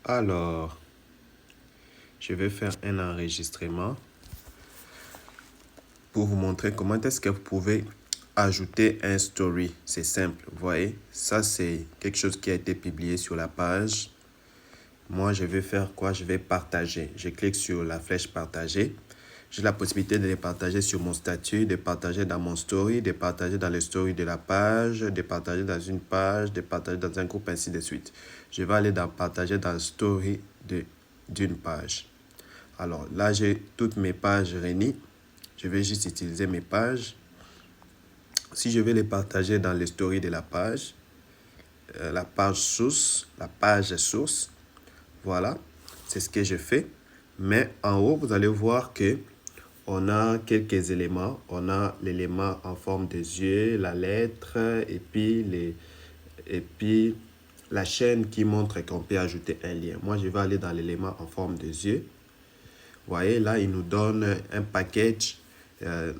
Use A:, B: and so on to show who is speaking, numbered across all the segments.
A: Alors, je vais faire un enregistrement pour vous montrer comment est-ce que vous pouvez ajouter un story. C'est simple, vous voyez. Ça, c'est quelque chose qui a été publié sur la page. Moi, je vais faire quoi? Je vais partager. Je clique sur la flèche partager. J'ai la possibilité de les partager sur mon statut, de partager dans mon story, de partager dans les stories de la page, de partager dans une page, de partager dans un groupe, ainsi de suite. Je vais aller dans partager dans le story d'une page. Alors là, j'ai toutes mes pages réunies. Je vais juste utiliser mes pages. Si je vais les partager dans les stories de la page source, voilà, c'est ce que je fais. Mais en haut, vous allez voir que on a quelques éléments. On a l'élément en forme des yeux, la lettre, et puis la chaîne qui montre qu'on peut ajouter un lien. Moi, je vais aller dans l'élément en forme des yeux. Vous voyez, là, il nous donne un package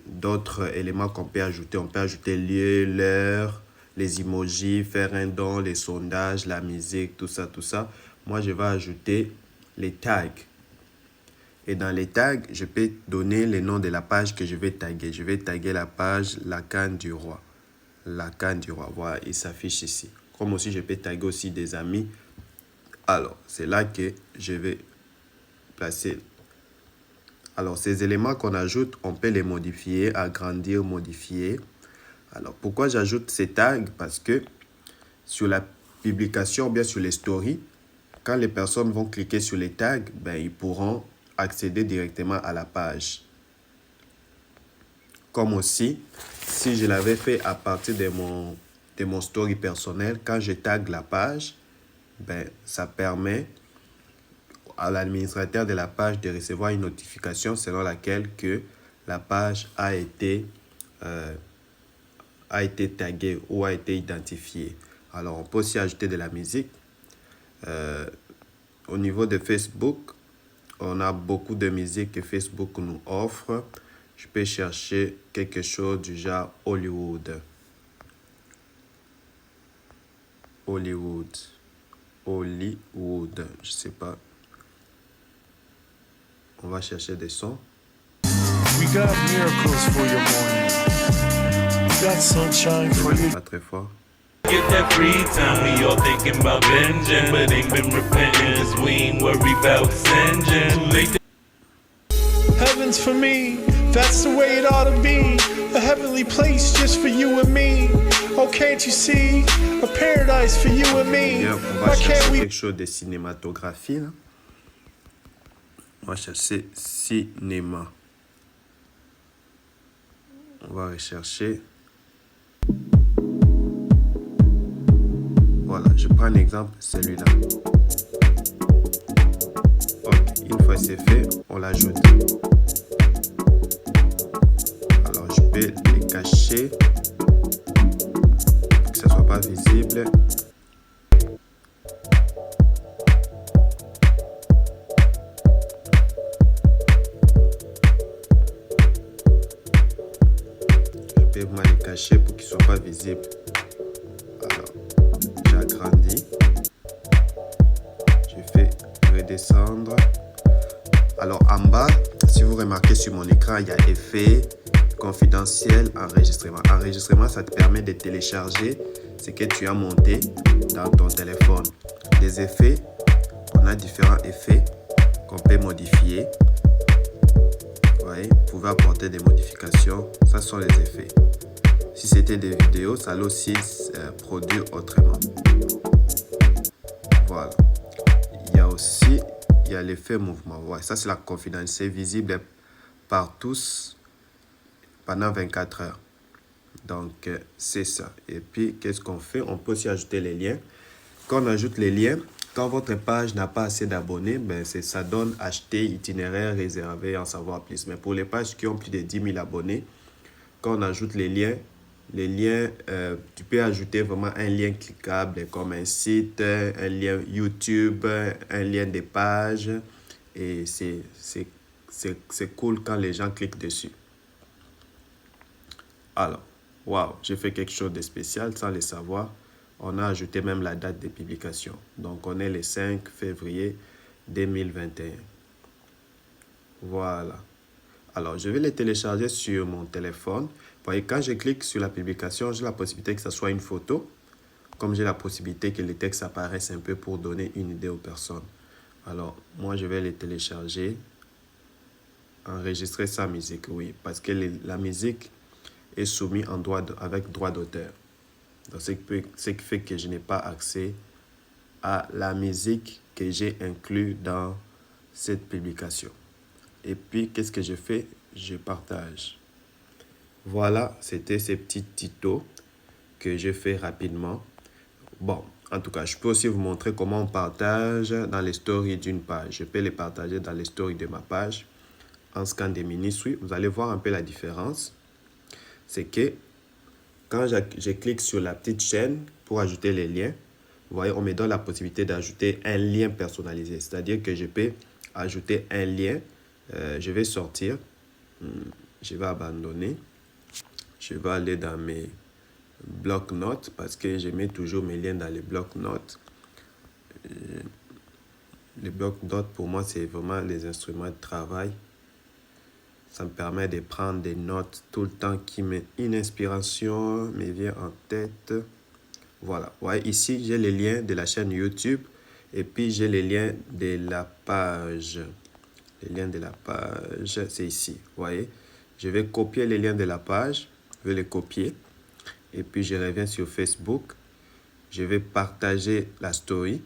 A: d'autres éléments qu'on peut ajouter. On peut ajouter lieu, l'heure, les emojis, faire un don, les sondages, la musique, tout ça, tout ça. Moi, je vais ajouter les tags. Et dans les tags, je peux donner les noms de la page que je vais taguer. Je vais taguer la page La Canne du Roi. La Canne du Roi, voilà, il s'affiche ici. Comme aussi, je peux taguer aussi des amis. Alors, c'est là que je vais placer. Alors, ces éléments qu'on ajoute, on peut les modifier, agrandir, modifier. Alors, pourquoi j'ajoute ces tags? Parce que sur la publication, ou bien sur les stories, quand les personnes vont cliquer sur les tags, ben, ils pourront accéder directement à la page. Comme aussi, si je l'avais fait à partir de mon story personnel, quand je tag la page, ben, ça permet à l'administrateur de la page de recevoir une notification selon laquelle que la page a été taguée ou a été identifiée. Alors, on peut aussi ajouter de la musique. Au niveau de Facebook, on a beaucoup de musique que Facebook nous offre. Je peux chercher quelque chose du genre Hollywood. Hollywood, je sais pas. On va chercher des sons.
B: We got miracles for your morning. We got sunshine for you.
A: Pas très fort.
C: Get that free time, we all thinking about binging, but ain't been repenting, cause we ain't worried about singeing. Too late
B: Heaven's for me, that's the way it ought to be. A heavenly place just for you and me. Oh, can't you see? A paradise for you and me.
A: Bien, on va chercher quelque chose de cinématographie. Là. On va chercher cinéma. On va rechercher. Voilà, je prends un exemple, celui-là. Ok, une fois c'est fait, on l'ajoute. Alors, je peux les cacher pour que ça ne soit pas visible. Je peux vraiment les cacher pour qu'ils ne soient pas visibles. Alors, j'agrandis. Je fais redescendre. Alors, en bas, si vous remarquez sur mon écran, il y a effet, confidentiel, enregistrement. Enregistrement, ça te permet de télécharger ce que tu as monté dans ton téléphone. Les effets, on a différents effets qu'on peut modifier. Vous voyez, vous pouvez apporter des modifications. Ça sont les effets. Si c'était des vidéos, ça allait aussi produire autrement. Voilà. Il y a l'effet mouvement. Ouais, ça, c'est la confidentialité visible par tous pendant 24 heures. Donc, c'est ça. Et puis, qu'est-ce qu'on fait? On peut aussi ajouter les liens. Quand on ajoute les liens, quand votre page n'a pas assez d'abonnés, ben ça donne acheter, itinéraire, réservé, en savoir plus. Mais pour les pages qui ont plus de 10 000 abonnés, quand on ajoute les liens, tu peux ajouter vraiment un lien cliquable comme un site, un lien YouTube, un lien des pages. Et c'est cool quand les gens cliquent dessus. Alors, waouh, j'ai fait quelque chose de spécial sans le savoir. On a ajouté même la date de publication. Donc, on est le 5 février 2021. Voilà. Alors, je vais les télécharger sur mon téléphone. Vous voyez, quand je clique sur la publication, j'ai la possibilité que ce soit une photo, comme j'ai la possibilité que les textes apparaissent un peu pour donner une idée aux personnes. Alors, moi, je vais les télécharger, enregistrer sa musique, oui, parce que la musique est soumise avec droit d'auteur. Donc, ce qui fait que je n'ai pas accès à la musique que j'ai inclus dans cette publication. Et puis, qu'est-ce que je fais? Je partage. Voilà, c'était ces petits tutos que j'ai fait rapidement. Bon, en tout cas, je peux aussi vous montrer comment on partage dans les stories d'une page. Je peux les partager dans les stories de ma page en scan des ministres. Oui, vous allez voir un peu la différence. C'est que quand je clique sur la petite chaîne pour ajouter les liens, vous voyez, on me donne la possibilité d'ajouter un lien personnalisé. C'est-à-dire que je peux ajouter un lien. Je vais sortir. Je vais abandonner. Je vais aller dans mes bloc-notes parce que je mets toujours mes liens dans les bloc-notes. Les bloc-notes, pour moi, c'est vraiment les instruments de travail. Ça me permet de prendre des notes tout le temps une inspiration me vient en tête. Voilà. Ouais, ici, j'ai les liens de la chaîne YouTube et puis j'ai les liens de la page. Les liens de la page, c'est ici. Vous voyez, je vais copier les liens de la page. Je vais les copier. Et puis, je reviens sur Facebook. Je vais partager la story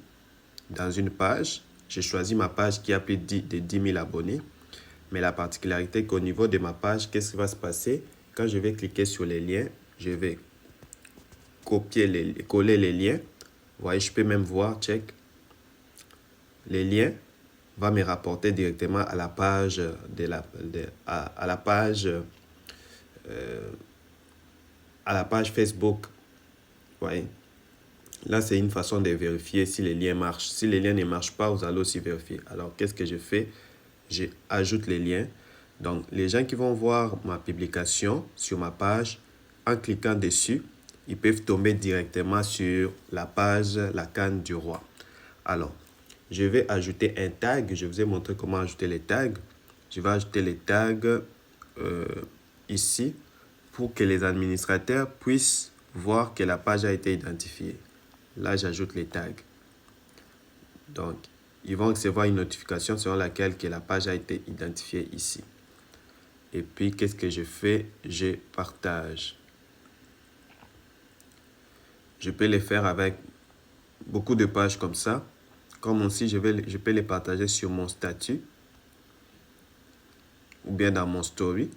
A: dans une page. J'ai choisi ma page qui a plus de 10 000 abonnés. Mais la particularité qu'au niveau de ma page, qu'est-ce qui va se passer? Quand je vais cliquer sur les liens, je vais coller les liens. Vous voyez, je peux même voir, check. Les liens vont me rapporter directement à la page à la page Facebook. Vous voyez? Là, c'est une façon de vérifier si les liens marchent. Si les liens ne marchent pas, vous allez aussi vérifier. Alors, qu'est-ce que je fais? J'ajoute les liens. Donc, les gens qui vont voir ma publication sur ma page, en cliquant dessus, ils peuvent tomber directement sur la page La Canne du Roi. Alors, je vais ajouter un tag. Je vous ai montré comment ajouter les tags. Je vais ajouter les tags ici pour que les administrateurs puissent voir que la page a été identifiée. Là, j'ajoute les tags. Donc, ils vont recevoir une notification selon laquelle que la page a été identifiée ici. Et puis, qu'est-ce que je fais? Je partage. Je peux les faire avec beaucoup de pages comme ça. Comme aussi, je peux les partager sur mon statut ou bien dans mon story.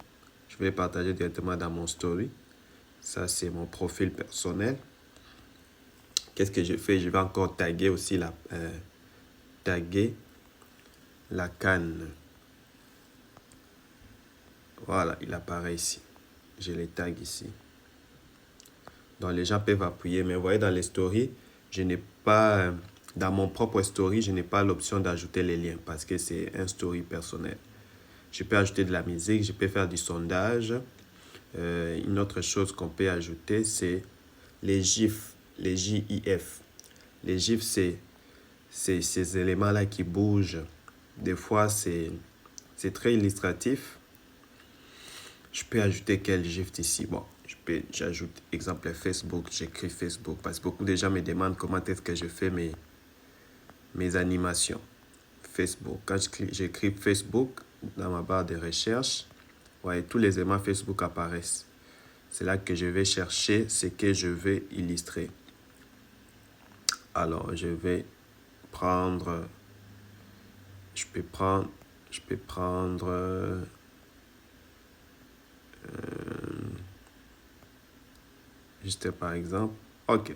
A: Je vais les partager directement dans mon story. Ça, c'est mon profil personnel. Qu'est-ce que je fais? Je vais encore taguer aussi la canne. Voilà, il apparaît ici. Je les tag ici. Donc, les gens peuvent appuyer. Mais vous voyez, dans les stories, je n'ai pas... Dans mon propre story, je n'ai pas l'option d'ajouter les liens parce que c'est un story personnel. Je peux ajouter de la musique, je peux faire du sondage. Une autre chose qu'on peut ajouter, c'est les GIFs, les GIF. Les GIFs, c'est ces éléments-là qui bougent. Des fois, c'est très illustratif. Je peux ajouter quel GIF ici? Bon, j'ajoute exemple Facebook, j'écris Facebook parce que beaucoup de gens me demandent comment est-ce que je fais mes animations. Facebook. Quand j'écris Facebook dans ma barre de recherche, ouais, tous les éléments Facebook apparaissent. C'est là que je vais chercher ce que je vais illustrer. Alors, je vais prendre... Je peux prendre... juste par exemple. Ok.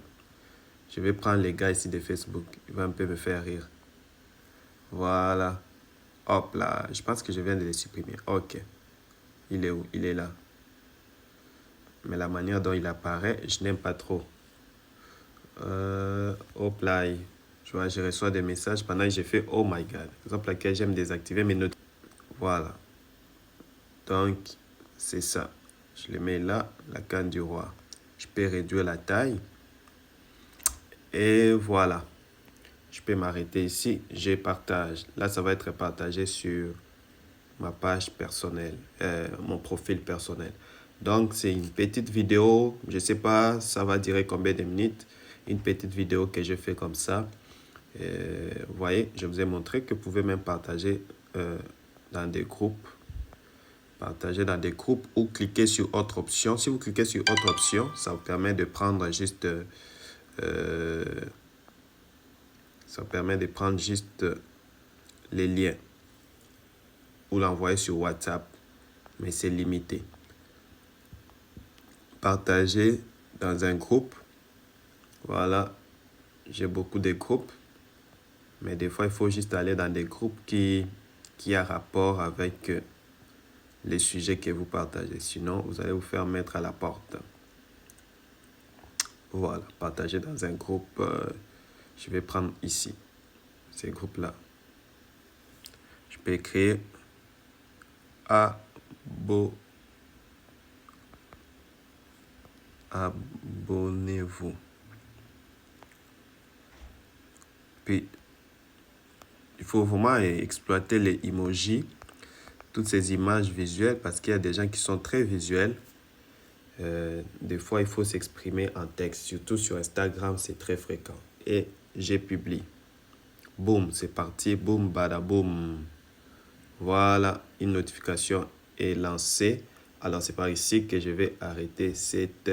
A: Je vais prendre les gars ici de Facebook. Il va un peu me faire rire. Voilà. Hop là. Je pense que je viens de les supprimer. Ok. Il est où? Il est là. Mais la manière dont il apparaît, je n'aime pas trop. Hop là. Je vois, je reçois des messages pendant que j'ai fait oh my god. Par exemple, laquelle j'aime désactiver mes notes. Voilà. Donc, c'est ça. Je le mets là, la canne du roi. Je peux réduire la taille. Et voilà. Je peux m'arrêter ici. Je partage. Là, ça va être partagé sur ma page personnelle, mon profil personnel. Donc, c'est une petite vidéo. Je ne sais pas, ça va durer combien de minutes. Une petite vidéo que je fais comme ça. Vous voyez, je vous ai montré que vous pouvez même partager dans des groupes. Partager dans des groupes ou cliquer sur autre option. Si vous cliquez sur autre option, ça vous permet de prendre juste les liens ou l'envoyer sur WhatsApp, mais c'est limité. Partager dans un groupe. Voilà, j'ai beaucoup de groupes, mais des fois il faut juste aller dans des groupes qui a rapport avec les sujets que vous partagez. Sinon, vous allez vous faire mettre à la porte. Voilà, partager dans un groupe. Je vais prendre ici, ces groupes-là. Je peux écrire abonnez-vous. Puis, il faut vraiment exploiter les emojis, toutes ces images visuelles, parce qu'il y a des gens qui sont très visuels. Des fois, il faut s'exprimer en texte, surtout sur Instagram, c'est très fréquent. Et j'ai publié. Boum, c'est parti. Boum, bada, boum. Voilà, une notification est lancée. Alors, c'est par ici que je vais arrêter cette